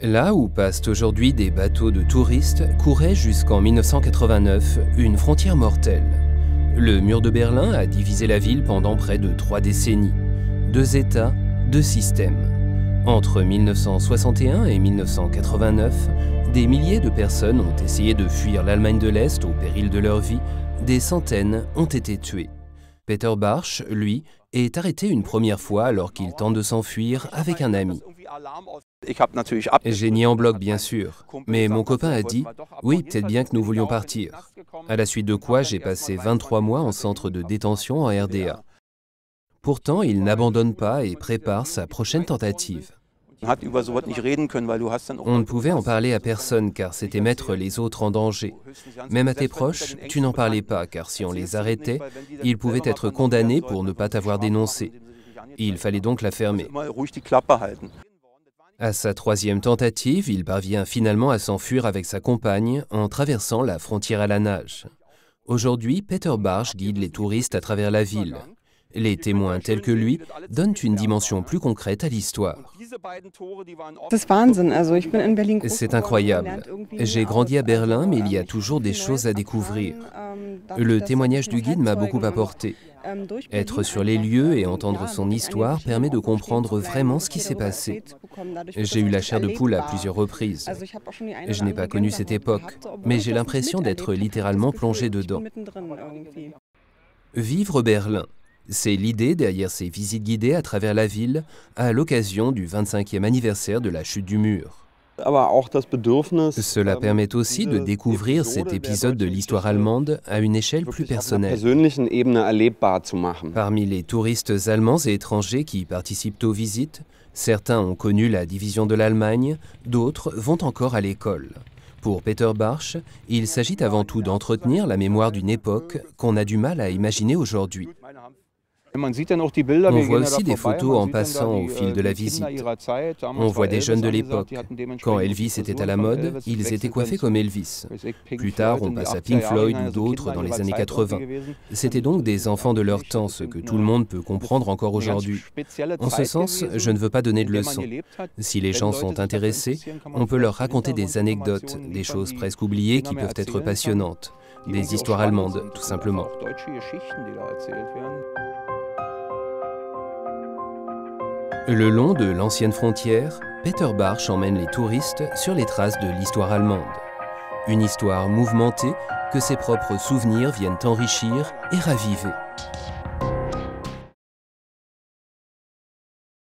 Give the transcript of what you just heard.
Là où passent aujourd'hui des bateaux de touristes, courait jusqu'en 1989 une frontière mortelle. Le mur de Berlin a divisé la ville pendant près de 3 décennies. 2 États, 2 systèmes. Entre 1961 et 1989, des milliers de personnes ont essayé de fuir l'Allemagne de l'Est au péril de leur vie. Des centaines ont été tuées. Peter Bartsch, lui, est arrêté une première fois alors qu'il tente de s'enfuir avec un ami. J'ai nié en bloc, bien sûr, mais mon copain a dit « Oui, peut-être bien que nous voulions partir ». À la suite de quoi, j'ai passé 23 mois en centre de détention en RDA. Pourtant, il n'abandonne pas et prépare sa prochaine tentative. On ne pouvait en parler à personne car c'était mettre les autres en danger. Même à tes proches, tu n'en parlais pas car si on les arrêtait, ils pouvaient être condamnés pour ne pas t'avoir dénoncé. Il fallait donc la fermer. À sa 3e tentative, il parvient finalement à s'enfuir avec sa compagne en traversant la frontière à la nage. Aujourd'hui, Peter Bartsch guide les touristes à travers la ville. Les témoins tels que lui donnent une dimension plus concrète à l'histoire. C'est incroyable. J'ai grandi à Berlin, mais il y a toujours des choses à découvrir. Le témoignage du guide m'a beaucoup apporté. Être sur les lieux et entendre son histoire permet de comprendre vraiment ce qui s'est passé. J'ai eu la chair de poule à plusieurs reprises. Je n'ai pas connu cette époque, mais j'ai l'impression d'être littéralement plongé dedans. Vivre Berlin. C'est l'idée derrière ces visites guidées à travers la ville à l'occasion du 25e anniversaire de la chute du mur. Cela permet aussi de découvrir cet épisode de l'histoire allemande à une échelle plus personnelle. Parmi les touristes allemands et étrangers qui participent aux visites, certains ont connu la division de l'Allemagne, d'autres vont encore à l'école. Pour Peter Bartsch, il s'agit avant tout d'entretenir la mémoire d'une époque qu'on a du mal à imaginer aujourd'hui. On voit aussi des photos en passant au fil de la visite. On voit des jeunes de l'époque. Quand Elvis était à la mode, ils étaient coiffés comme Elvis. Plus tard, on passe à Pink Floyd ou d'autres dans les années 80. C'était donc des enfants de leur temps, ce que tout le monde peut comprendre encore aujourd'hui. En ce sens, je ne veux pas donner de leçons. Si les gens sont intéressés, on peut leur raconter des anecdotes, des choses presque oubliées qui peuvent être passionnantes. Des histoires allemandes, tout simplement. Le long de l'ancienne frontière, Peter Bartsch emmène les touristes sur les traces de l'histoire allemande. Une histoire mouvementée que ses propres souvenirs viennent enrichir et raviver.